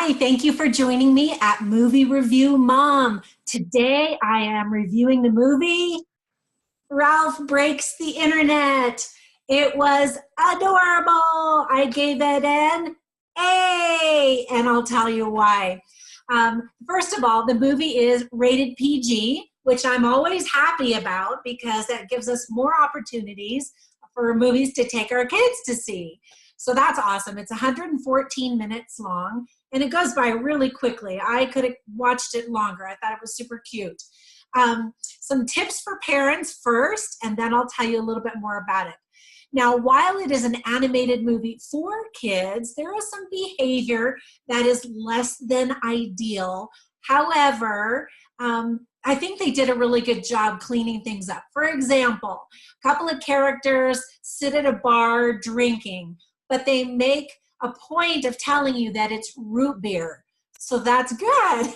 Hi, thank you for joining me at Movie Review Mom. Today I am reviewing the movie Ralph Breaks the Internet. It was adorable. I gave it an A, and I'll tell you why. First of all, the movie is rated PG, which I'm always happy about because that gives us more opportunities for movies to take our kids to see. So that's awesome. It's 114 minutes long, and it goes by really quickly. I could have watched it longer. I thought it was super cute. Some tips for parents first, and then I'll tell you a little bit more about it. Now, while it is an animated movie for kids, there is some behavior that is less than ideal. However, I think they did a really good job cleaning things up. For example, a couple of characters sit at a bar drinking, but they make a point of telling you that it's root beer. So that's good.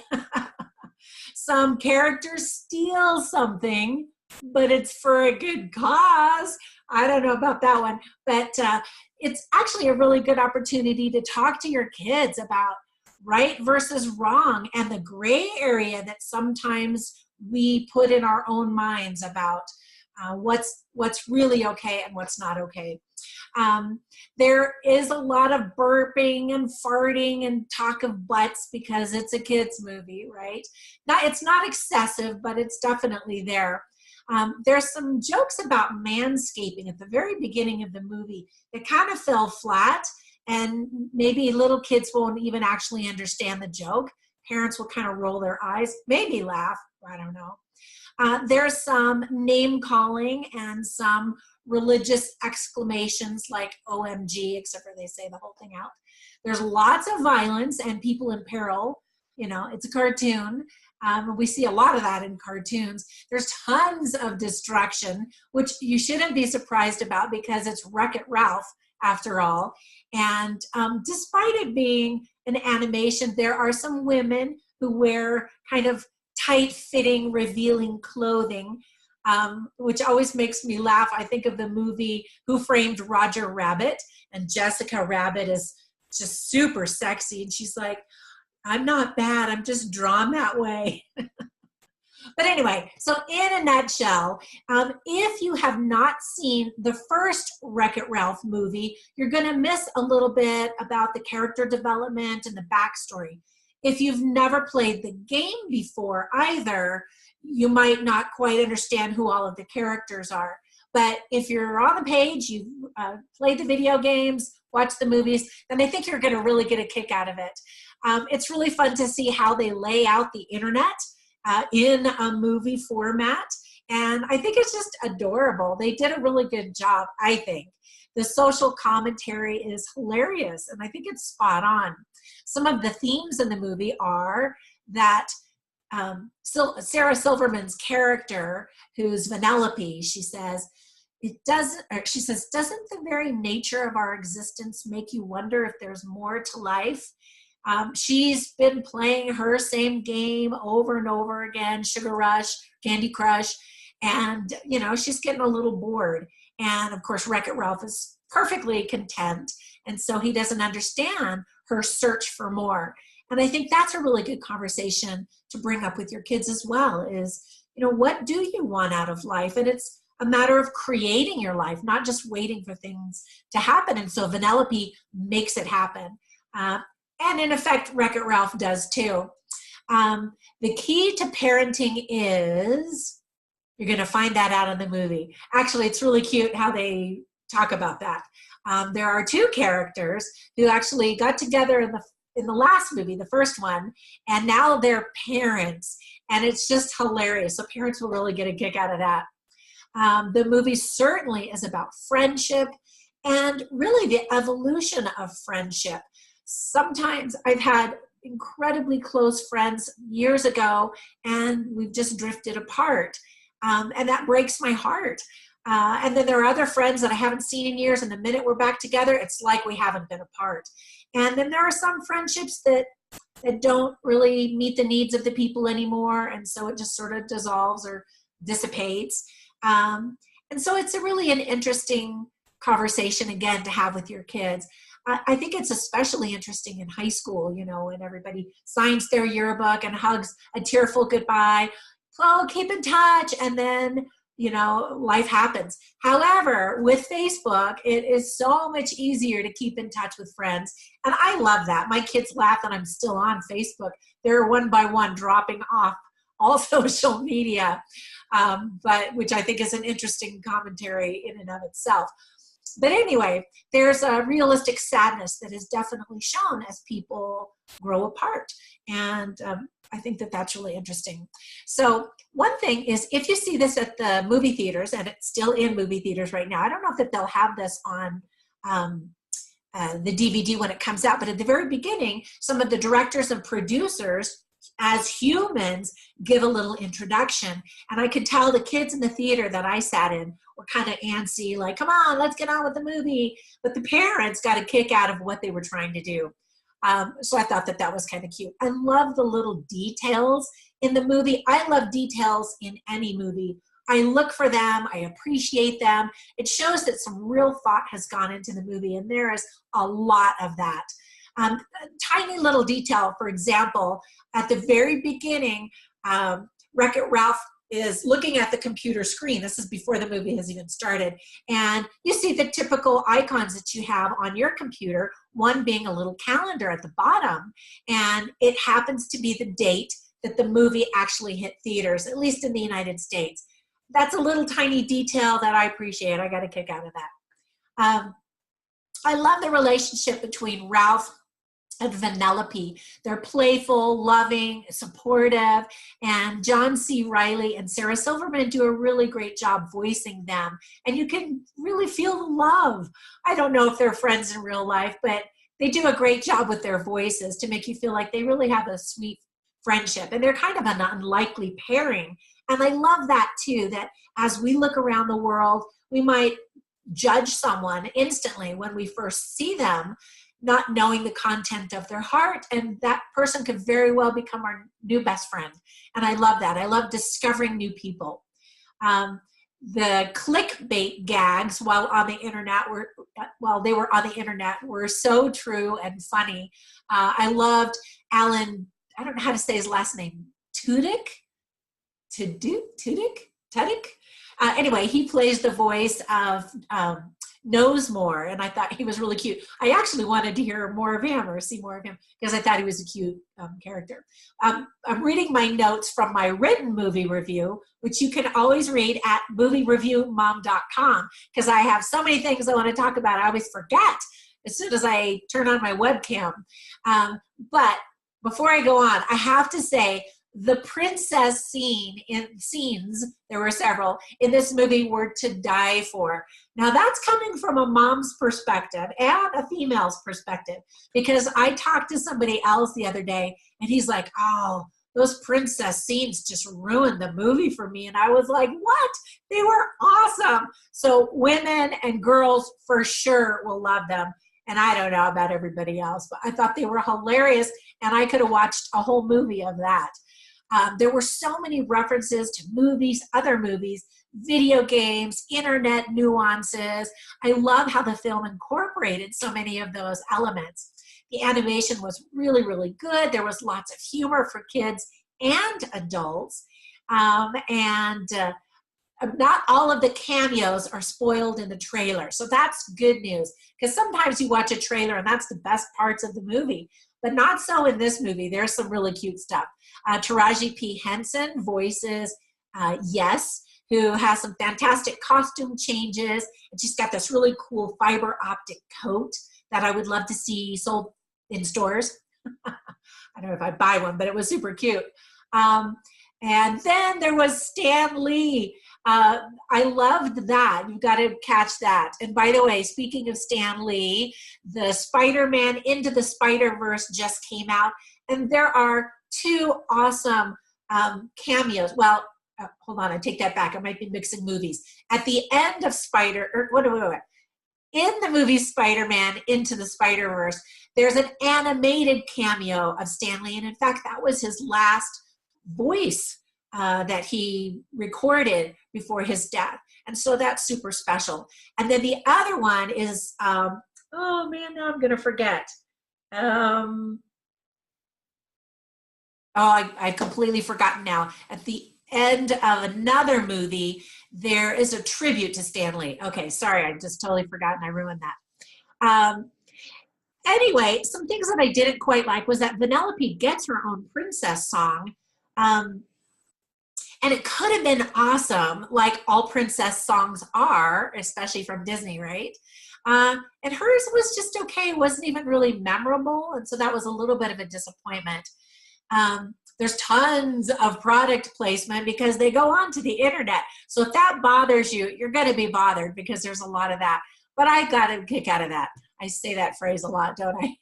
Some characters steal something, but it's for a good cause. I don't know about that one, but it's actually a really good opportunity to talk to your kids about right versus wrong and the gray area that sometimes we put in our own minds about what's really okay and what's not okay. There is a lot of burping and farting and talk of butts because it's a kids movie, right? It's not excessive, but it's definitely there. There's some jokes about manscaping at the very beginning of the movie that kind of fell flat, and maybe little kids won't even actually understand the joke. Parents will kind of roll their eyes, maybe laugh, I don't know. There's some name calling and some religious exclamations like OMG, except for they say the whole thing out. There's lots of violence and people in peril. You know, it's a cartoon. We see a lot of that in cartoons. There's tons of destruction, which you shouldn't be surprised about because it's Wreck-It Ralph after all. And despite it being an animation, there are some women who wear kind of tight-fitting, revealing clothing, which always makes me laugh. I think of the movie Who Framed Roger Rabbit, and Jessica Rabbit is just super sexy, and she's like, I'm not bad, I'm just drawn that way. But anyway, so in a nutshell, if you have not seen the first Wreck-It Ralph movie, you're going to miss a little bit about the character development and the backstory. If you've never played the game before either, you might not quite understand who all of the characters are. But if you're on the page, you've played the video games, watched the movies, then I think you're going to really get a kick out of it. It's really fun to see how they lay out the internet in a movie format. And I think it's just adorable. They did a really good job, I think. The social commentary is hilarious, and I think it's spot on. Some of the themes in the movie are that Sarah Silverman's character, who's Vanellope, she says, doesn't the very nature of our existence make you wonder if there's more to life? She's been playing her same game over and over again, Sugar Rush, Candy Crush, and, you know, she's getting a little bored. And, of course, Wreck-It Ralph is perfectly content, and so he doesn't understand her search for more. And I think that's a really good conversation to bring up with your kids as well is, you know, what do you want out of life? And it's a matter of creating your life, not just waiting for things to happen. And so Vanellope makes it happen. And in effect, Wreck-It Ralph does too. The key to parenting is, you're going to find that out in the movie. Actually, it's really cute how they talk about that. There are two characters who actually got together in the last movie, the first one, and now they're parents, and it's just hilarious. So parents will really get a kick out of that. The movie certainly is about friendship and really the evolution of friendship. Sometimes I've had incredibly close friends years ago, and we've just drifted apart. And that breaks my heart. And then there are other friends that I haven't seen in years, and the minute we're back together, it's like we haven't been apart. And then there are some friendships that don't really meet the needs of the people anymore, and so it just sort of dissolves or dissipates. And so it's really an interesting conversation again to have with your kids. I think it's especially interesting in high school, you know, when everybody signs their yearbook and hugs a tearful goodbye. Oh, keep in touch. And then, you know, life happens. However, with Facebook, it is so much easier to keep in touch with friends. And I love that. My kids laugh that I'm still on Facebook. They're one by one dropping off all social media, but which I think is an interesting commentary in and of itself. But anyway, there's a realistic sadness that is definitely shown as people grow apart. And I think that that's really interesting. So one thing is, if you see this at the movie theaters, and it's still in movie theaters right now, I don't know if that they'll have this on the DVD when it comes out, but at the very beginning, some of the directors and producers as humans give a little introduction. And I could tell the kids in the theater that I sat in were kind of antsy, like, come on, let's get on with the movie. But the parents got a kick out of what they were trying to do. So I thought that that was kind of cute. I love the little details in the movie. I love details in any movie. I look for them. I appreciate them. It shows that some real thought has gone into the movie, and there is a lot of that. A tiny little detail, for example, at the very beginning, Wreck-It Ralph is looking at the computer screen. This is before the movie has even started. And you see the typical icons that you have on your computer, one being a little calendar at the bottom. And it happens to be the date that the movie actually hit theaters, at least in the United States. That's a little tiny detail that I appreciate. I got a kick out of that. I love the relationship between Ralph and Vanellope. They're playful, loving, supportive, and John C. Reilly and Sarah Silverman do a really great job voicing them. And you can really feel the love. I don't know if they're friends in real life, but they do a great job with their voices to make you feel like they really have a sweet friendship. And they're kind of an unlikely pairing. And I love that too, that as we look around the world, we might judge someone instantly when we first see them, not knowing the content of their heart, and that person could very well become our new best friend. And I love that. I love discovering new people. The clickbait gags while they were on the internet were so true and funny. I loved Alan, I don't know how to say his last name, Tudyk? Anyway, he plays the voice of Knowsmore, and I thought he was really cute. I actually wanted to hear more of him or see more of him because I thought he was a cute character. I'm reading my notes from my written movie review, which you can always read at moviereviewmom.com, because I have so many things I want to talk about. I always forget as soon as I turn on my webcam. But before I go on, I have to say, the princess scenes, there were several, in this movie were to die for. Now that's coming from a mom's perspective and a female's perspective, because I talked to somebody else the other day and he's like, oh, those princess scenes just ruined the movie for me. And I was like, what? They were awesome. So women and girls for sure will love them. And I don't know about everybody else, but I thought they were hilarious, and I could have watched a whole movie of that. There were so many references to movies, other movies, video games, internet nuances. I love how the film incorporated so many of those elements. The animation was really, really good. There was lots of humor for kids and adults. Not all of the cameos are spoiled in the trailer. So that's good news, because sometimes you watch a trailer and that's the best parts of the movie. But not so in this movie. There's some really cute stuff. Taraji P. Henson voices Yes, who has some fantastic costume changes. And she's got this really cool fiber optic coat that I would love to see sold in stores. I don't know if I'd buy one, but it was super cute. And then there was Stan Lee. I loved that. You've got to catch that. And by the way, speaking of Stan Lee, the Spider-Man Into the Spider-Verse just came out, and there are two awesome cameos. Well, hold on, I take that back. I might be mixing movies. At the end of in the movie Spider-Man Into the Spider-Verse, there's an animated cameo of Stan Lee, and in fact, that was his last voice that he recorded before his death. And so that's super special. And then the other one is, oh man, now I'm going to forget. I completely forgotten now. At the end of another movie, there is a tribute to Stanley. Okay, sorry, I just totally forgot and I ruined that. Anyway, some things that I didn't quite like was that Vanellope gets her own princess song. And it could have been awesome, like all princess songs are, especially from Disney, right? And hers was just okay. It wasn't even really memorable. And so that was a little bit of a disappointment. There's tons of product placement because they go on to the internet. So if that bothers you, you're going to be bothered because there's a lot of that. But I got a kick out of that. I say that phrase a lot, don't I?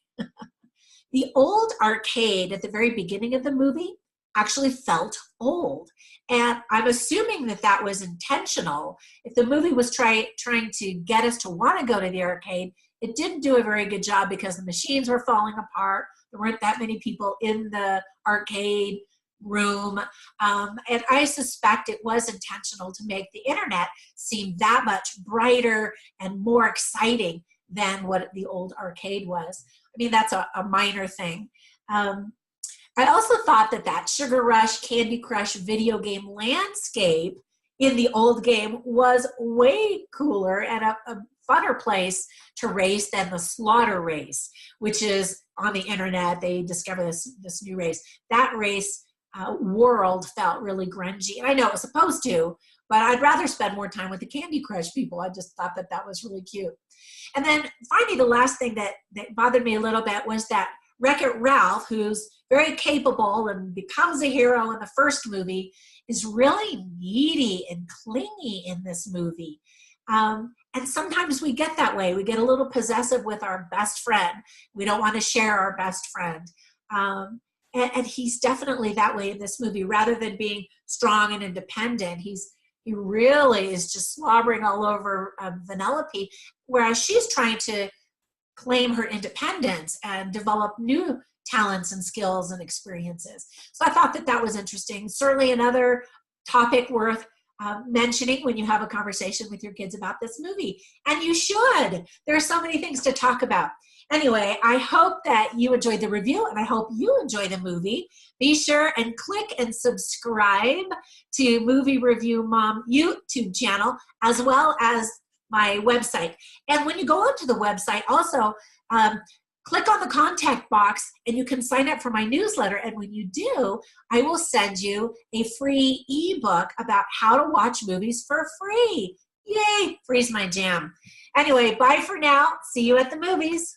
The old arcade at the very beginning of the movie actually felt old. And I'm assuming that that was intentional. If the movie was trying to get us to want to go to the arcade, it didn't do a very good job because the machines were falling apart. There weren't that many people in the arcade room. And I suspect it was intentional to make the internet seem that much brighter and more exciting than what the old arcade was. I mean, that's a minor thing. I also thought that Sugar Rush, Candy Crush video game landscape in the old game was way cooler and a funner place to race than the Slaughter Race, which is on the internet. They discover this new race. That race world felt really grungy. And I know it was supposed to, but I'd rather spend more time with the Candy Crush people. I just thought that was really cute. And then finally, the last thing that bothered me a little bit was that Wreck-It Ralph, who's very capable and becomes a hero in the first movie, is really needy and clingy in this movie. And sometimes we get that way. We get a little possessive with our best friend. We don't want to share our best friend. And he's definitely that way in this movie. Rather than being strong and independent, he really is just slobbering all over Vanellope, whereas she's trying to claim her independence and develop new talents and skills and experiences. So I thought that was interesting. Certainly another topic worth mentioning when you have a conversation with your kids about this movie. And you should. There are so many things to talk about. Anyway, I hope that you enjoyed the review and I hope you enjoy the movie. Be sure and click and subscribe to Movie Review Mom YouTube channel as well as my website. And when you go onto the website, also click on the contact box and you can sign up for my newsletter. And when you do, I will send you a free ebook about how to watch movies for free. Yay, free's my jam. Anyway, bye for now. See you at the movies.